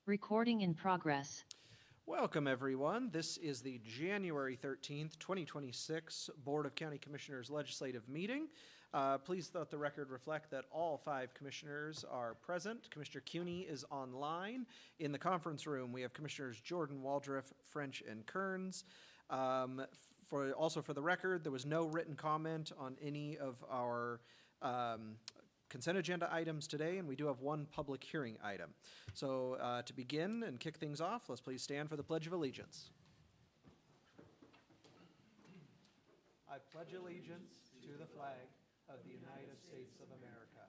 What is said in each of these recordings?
Recording in progress. Welcome, everyone. This is the January 13th, 2026 Board of County Commissioners Legislative Meeting. Please let the record reflect that all 5 commissioners are present. Commissioner Cuney is online. In the conference room, we have Commissioners Jordan, Waldrop, French, and Kearns. Also for the record, there was no written comment on any of our consent agenda items today, and we do have one public hearing item. So to begin and kick things off, let's please stand for the Pledge of Allegiance. I pledge allegiance to the flag of the United States of America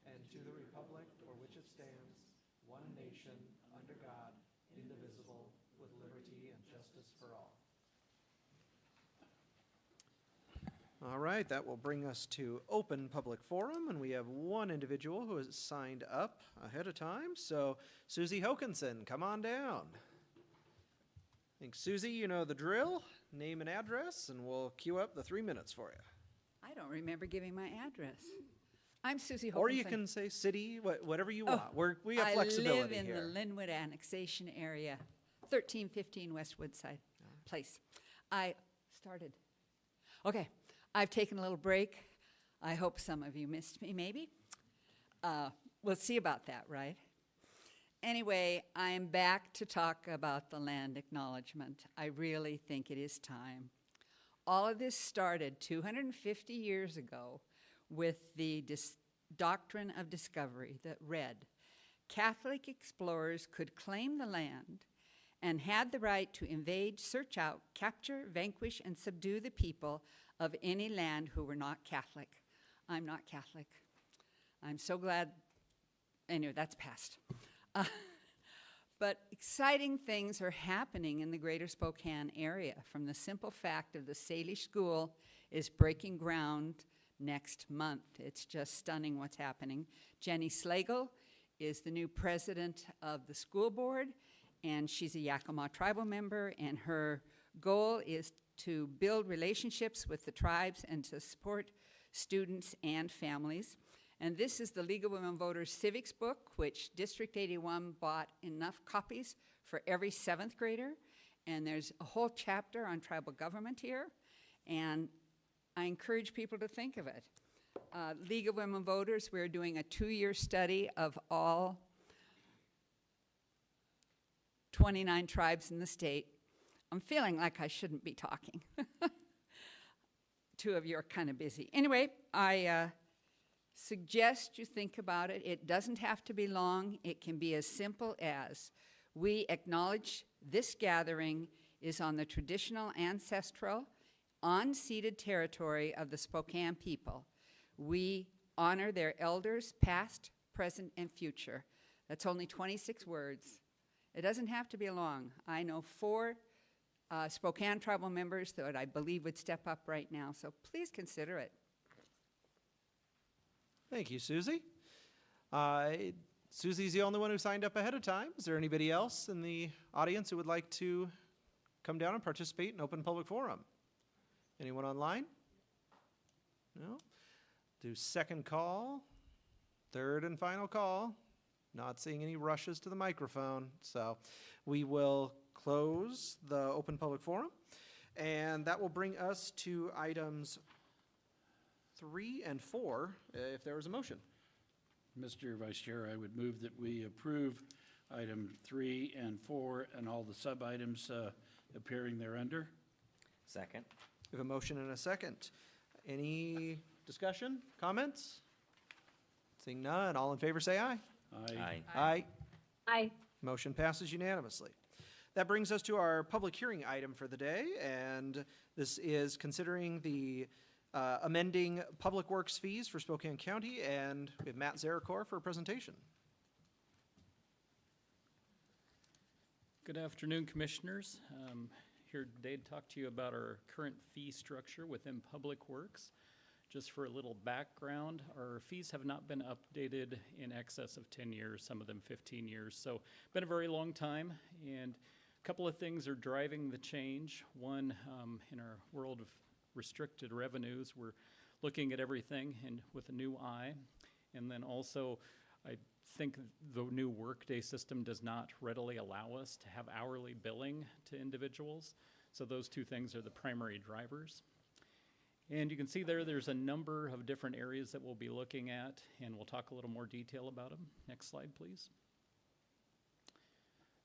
and to the republic for which it stands, one nation, under God, indivisible, with liberty and justice for all. All right, that will bring us to open public forum, and we have one individual who has signed up ahead of time. So, Susie Hokinson, come on down. I think, Susie, you know the drill. Name and address, and we'll queue up the 3 minutes for you. I don't remember giving my address. I'm Susie Hokinson. Or you can say city, whatever you want. We have flexibility here. I live in the Linwood annexation area, 1315 West Woodside Place. I've taken a little break. I hope some of you missed me, maybe. We'll see about that, right? Anyway, I'm back to talk about the land acknowledgement. I really think it is time. All of this started 250 years ago with the doctrine of discovery that read, Catholic explorers could claim the land and had the right to invade, search out, capture, vanquish, and subdue the people of any land who were not Catholic. I'm not Catholic. I'm so glad. Anyway, that's past. But exciting things are happening in the greater Spokane area, from the simple fact of the Salish School is breaking ground next month. It's just stunning what's happening. Jenny Slagle is the new president of the school board, and she's a Yakima tribal member, and her goal is to build relationships with the tribes and to support students and families. And this is the League of Women Voters Civics book, which District 81 bought enough copies for every 7th grader. And there's a whole chapter on tribal government here. And I encourage people to think of it. League of Women Voters, we're doing a 2-year study of all 29 tribes in the state. I'm feeling like I shouldn't be talking. 2 of you are kind of busy. Anyway, I suggest you think about it. It doesn't have to be long. It can be as simple as we acknowledge this gathering is on the traditional, ancestral, unceded territory of the Spokane people. We honor their elders, past, present, and future. That's only 26 words. It doesn't have to be long. I know 4 Spokane tribal members that I believe would step up right now, so please consider it. Thank you, Susie. Susie's the only one who signed up ahead of time. Is there anybody else in the audience who would like to come down and participate in open public forum? Anyone online? No? Do second call, third and final call. Not seeing any rushes to the microphone, so we will close the open public forum, and that will bring us to items 3 and 4, if there is a motion. Mr. Vice Chair, I would move that we approve item 3 and 4 and all the sub-items appearing thereunder. Second. We have a motion and a second. Any discussion, comments? Seeing none, all in favor say aye. Aye. Aye. Aye. Motion passes unanimously. That brings us to our public hearing item for the day, and this is considering the amending public works fees for Spokane County, and we have Matt Zarakor for a presentation. Good afternoon, Commissioners. Here today to talk to you about our current fee structure within Public Works. Just for a little background, our fees have not been updated in excess of 10 years, some of them 15 years. So been a very long time, and a couple of things are driving the change. One, in our world of restricted revenues, we're looking at everything and with a new eye. And then also, I think the new workday system does not readily allow us to have hourly billing to individuals. So those two things are the primary drivers. And you can see there's a number of different areas that we'll be looking at, and we'll talk a little more detail about them. Next slide, please.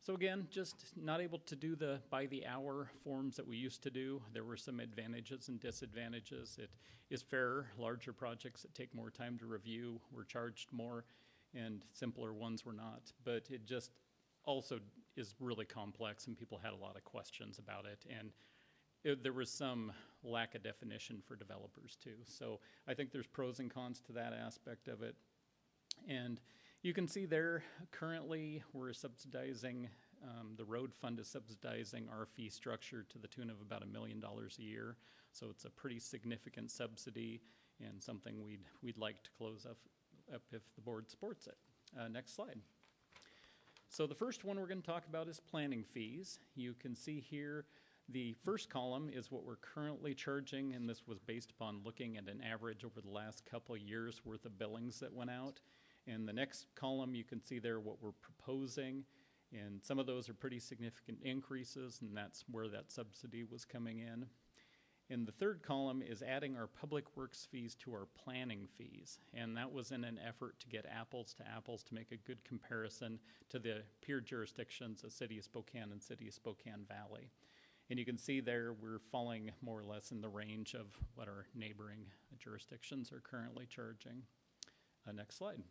So again, just not able to do the by the hour forms that we used to do. There were some advantages and disadvantages. It is fair. Larger projects that take more time to review were charged more, and simpler ones were not. But it just also is really complex, and people had a lot of questions about it. And there was some lack of definition for developers too. So I think there's pros and cons to that aspect of it. And you can see there, currently, we're subsidizing, the road fund is subsidizing our fee structure to the tune of about $1 million a year. So it's a pretty significant subsidy and something we'd like to close up if the board supports it. Next slide. So the first one we're going to talk about is planning fees. You can see here, the first column is what we're currently charging, and this was based upon looking at an average over the last couple of years worth of billings that went out. And the next column, you can see there what we're proposing, and some of those are pretty significant increases, and that's where that subsidy was coming in. And the third column is adding our public works fees to our planning fees, and that was in an effort to get apples to apples to make a good comparison to the peer jurisdictions of City of Spokane and City of Spokane Valley. And you can see there we're falling more or less in the range of what our neighboring jurisdictions are currently charging. Next slide.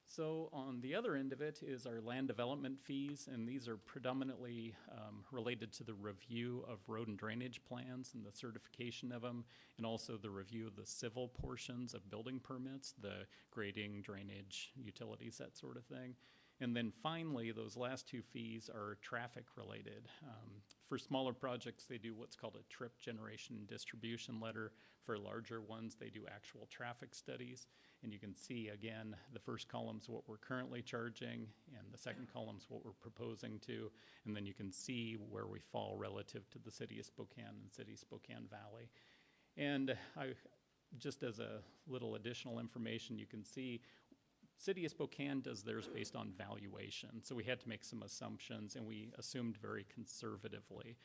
So on the other end of it is our land development fees, and these are predominantly related to the review of road and drainage plans and the certification of them, and also the review of the civil portions of building permits, the grading, drainage, utilities, that sort of thing. And then finally, those last two fees are traffic related. For smaller projects, they do what's called a trip generation and distribution letter. For larger ones, they do actual traffic studies. And you can see, again, the first column's what we're currently charging, and the second column's what we're proposing to. And then you can see where we fall relative to the City of Spokane and City of Spokane Valley. And just as a little additional information, you can see City of Spokane does theirs based on valuation. So we had to make some assumptions, and we assumed very conservatively.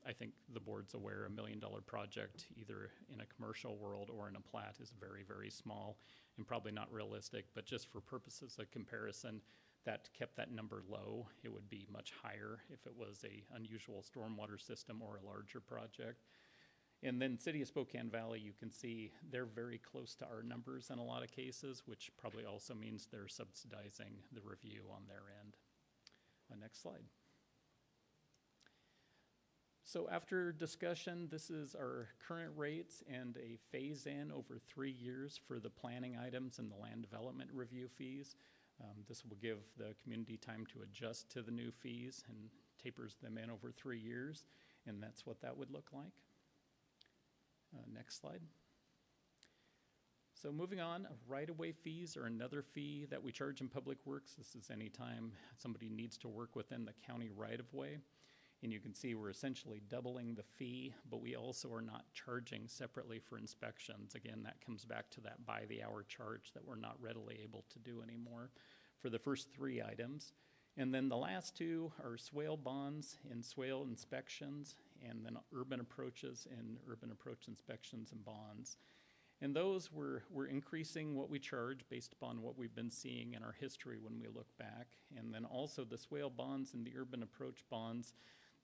I think the board's aware $1 million project, either in a commercial world or in a plat, is very, very small and probably not realistic, but just for purposes of comparison, that kept that number low. It would be much higher if it was a unusual stormwater system or a larger project. And then City of Spokane Valley, you can see they're very close to our numbers in a lot of cases, which probably also means they're subsidizing the review on their end. Next slide. So after discussion, this is our current rates and a phase-in over 3 years for the planning items and the land development review fees. This will give the community time to adjust to the new fees and tapers them in over 3 years, and that's what that would look like. Next slide. So moving on, right-of-way fees are another fee that we charge in Public Works. This is anytime somebody needs to work within the county right-of-way. And you can see we're essentially doubling the fee, but we also are not charging separately for inspections. Again, that comes back to that by-the-hour charge that we're not readily able to do anymore for the first 3 items. And then the last 2 are swale bonds and swale inspections, and then urban approaches and urban approach inspections and bonds. And those we're increasing what we charge based upon what we've been seeing in our history when we look back. And then also the swale bonds and the urban approach bonds,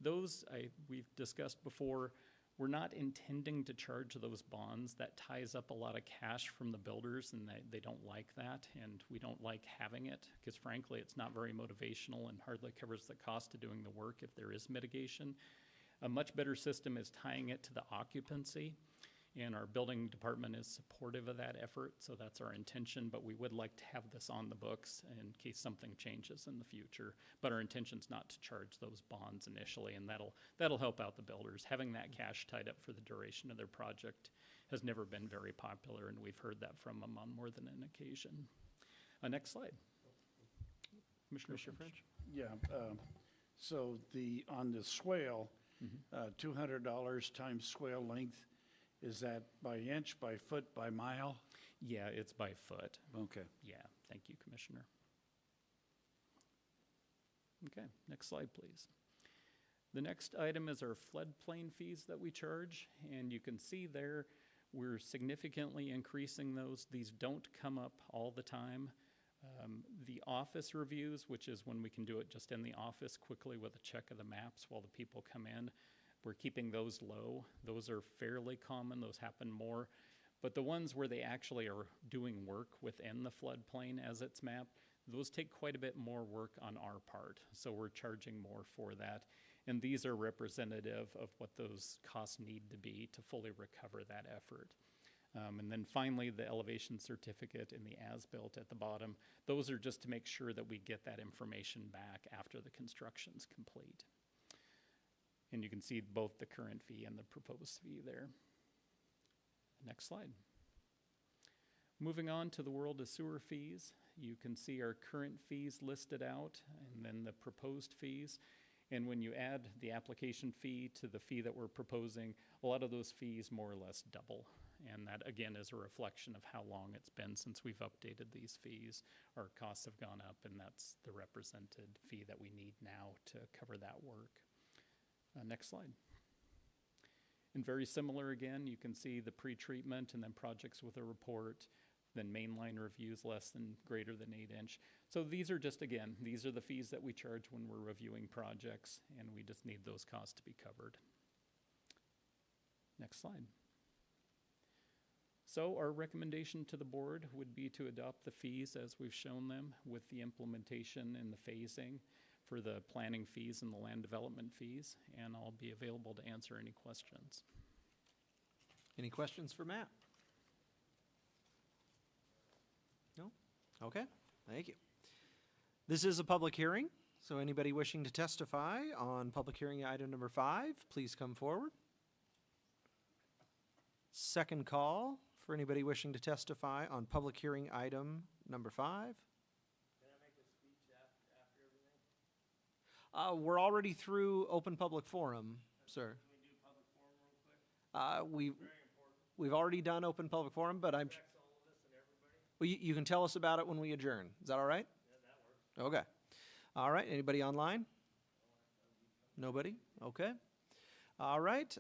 those we've discussed before. We're not intending to charge those bonds. That ties up a lot of cash from the builders, and they don't like that, and we don't like having it, because frankly, it's not very motivational and hardly covers the cost of doing the work if there is mitigation. A much better system is tying it to the occupancy, and our building department is supportive of that effort, so that's our intention, but we would like to have this on the books in case something changes in the future. But our intention's not to charge those bonds initially, and that'll help out the builders. Having that cash tied up for the duration of their project has never been very popular, and we've heard that from them on more than an occasion. Next slide. Commissioner French. Yeah, so on the swale, $200 times swale length Is that by inch, by foot, by mile? Yeah, it's by foot. Okay. Yeah, thank you, Commissioner. Okay, next slide, please. The next item is our floodplain fees that we charge, and you can see there, we're significantly increasing those. These don't come up all the time. The office reviews, which is when we can do it just in the office quickly with a check of the maps while the people come in, we're keeping those low. Those are fairly common, those happen more. But the ones where they actually are doing work within the floodplain as it's mapped, those take quite a bit more work on our part. So we're charging more for that. And these are representative of what those costs need to be to fully recover that effort. And then finally, the elevation certificate and the as-built at the bottom, those are just to make sure that we get that information back after the construction's complete. And you can see both the current fee and the proposed fee there. Next slide. Moving on to the world of sewer fees, you can see our current fees listed out and then the proposed fees. And when you add the application fee to the fee that we're proposing, a lot of those fees more or less double. And that, again, is a reflection of how long it's been since we've updated these fees. Our costs have gone up, and that's the represented fee that we need now to cover that work. Next slide. And very similar again, you can see the pre-treatment and then projects with a report, then mainline reviews less than greater than 8-inch. So these are just, again, these are the fees that we charge when we're reviewing projects, and we just need those costs to be covered. Next slide. So our recommendation to the board would be to adopt the fees as we've shown them with the implementation and the phasing for the planning fees and the land development fees, and I'll be available to answer any questions. Any questions for Matt? No? Okay, thank you. This is a public hearing, so anybody wishing to testify on public hearing item number 5, please come forward. Second call for anybody wishing to testify on public hearing item number 5. We're already through open public forum, sir. Can we do public forum real quick? We've already done open public forum, but I'm. Well, you can tell us about it when we adjourn. Is that all right? Yeah, that works. Okay. All right. Anybody online? Nobody? Okay. All right.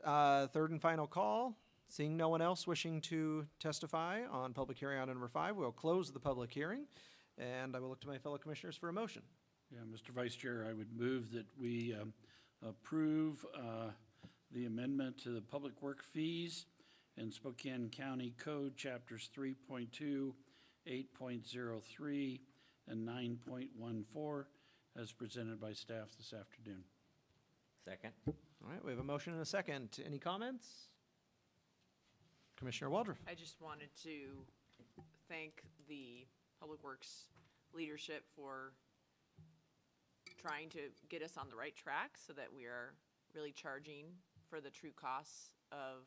Third and final call. Seeing no one else wishing to testify on public hearing item number 5, we'll close the public hearing, and I will look to my fellow commissioners for a motion. Yeah, Mr. Vice Chair, I would move that we approve the amendment to the public work fees in Spokane County Code, Chapters 3.2, 8.03, and 9.14, as presented by staff this afternoon. Second. All right, we have a motion and a second. Any comments? Commissioner Waldron. I just wanted to thank the Public Works leadership for trying to get us on the right track so that we are really charging for the true costs of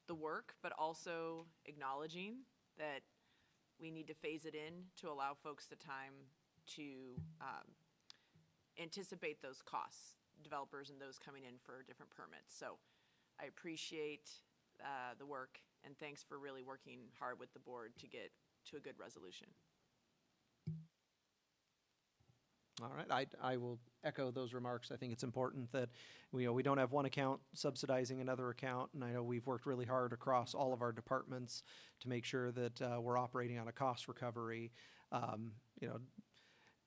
the work, but also acknowledging that we need to phase it in to allow folks the time to anticipate those costs, developers and those coming in for different permits. So I appreciate the work, and thanks for really working hard with the board to get to a good resolution. All right, I will echo those remarks. I think it's important that we don't have one account subsidizing another account, and I know we've worked really hard across all of our departments to make sure that we're operating on a cost recovery.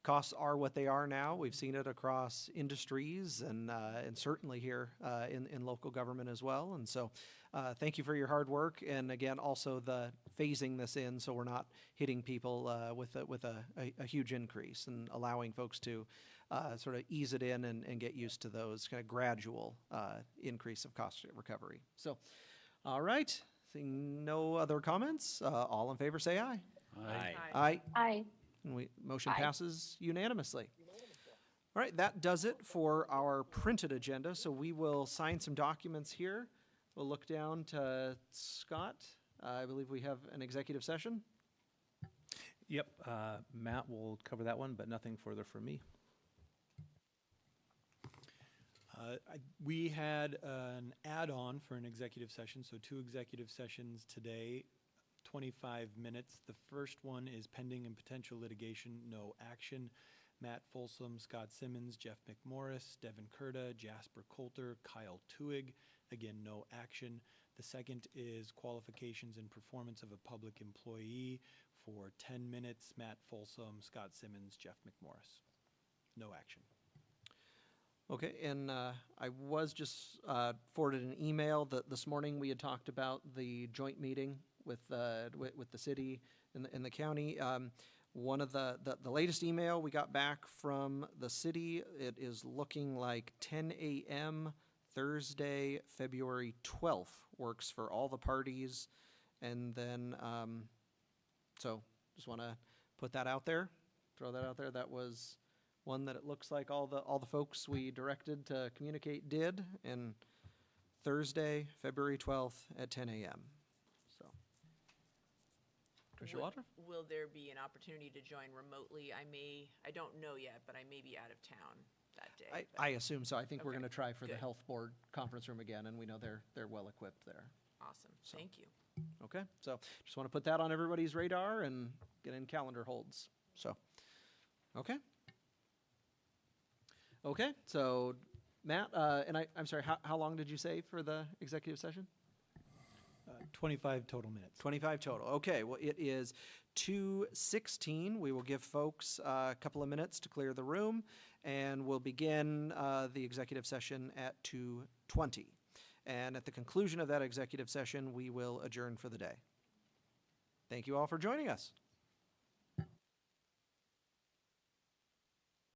Costs are what they are now. We've seen it across industries and certainly here in local government as well. And so thank you for your hard work. And again, also the phasing this in so we're not hitting people with a huge increase and allowing folks to sort of ease it in and get used to those kind of gradual increase of cost recovery. So, all right, seeing no other comments, all in favor say aye. Aye. Aye. Aye. And motion passes unanimously. All right, that does it for our printed agenda. So we will sign some documents here. We'll look down to Scott. I believe we have an executive session. Yep, Matt will cover that one, but nothing further from me. We had an add-on for an executive session, so 2 executive sessions today, 25 minutes. The first one is pending and potential litigation, no action. Matt Folsom, Scott Simmons, Jeff McMorris, Devin Kurta, Jasper Coulter, Kyle Tuig. Again, no action. The second is qualifications and performance of a public employee for 10 minutes. Matt Folsom, Scott Simmons, Jeff McMorris. No action. Okay, and I was just forwarded an email that this morning we had talked about the joint meeting with the city and the county. One of the latest email we got back from the city, it is looking like 10 a.m. Thursday, February 12th works for all the parties. And then, so just want to put that out there, throw that out there. That was one that it looks like all the folks we directed to communicate did, and Thursday, February 12th at 10 a.m. So, Commissioner Walter? Will there be an opportunity to join remotely? I don't know yet, but I may be out of town that day. but- I assume so. I think we're Okay, going to try for the good. health board conference room again, and we know they're well equipped there. Awesome, thank you. Okay, so just want to put that on everybody's radar and get in calendar holds. So, okay. Okay, so Matt, and I'm sorry, how long did you say for the executive session? 25 total minutes. 25 total. Okay, well, it is 2:16. We will give folks a couple of minutes to clear the room, and we'll begin the executive session at 2:20. And at the conclusion of that executive session, we will adjourn for the day. Thank you all for joining us.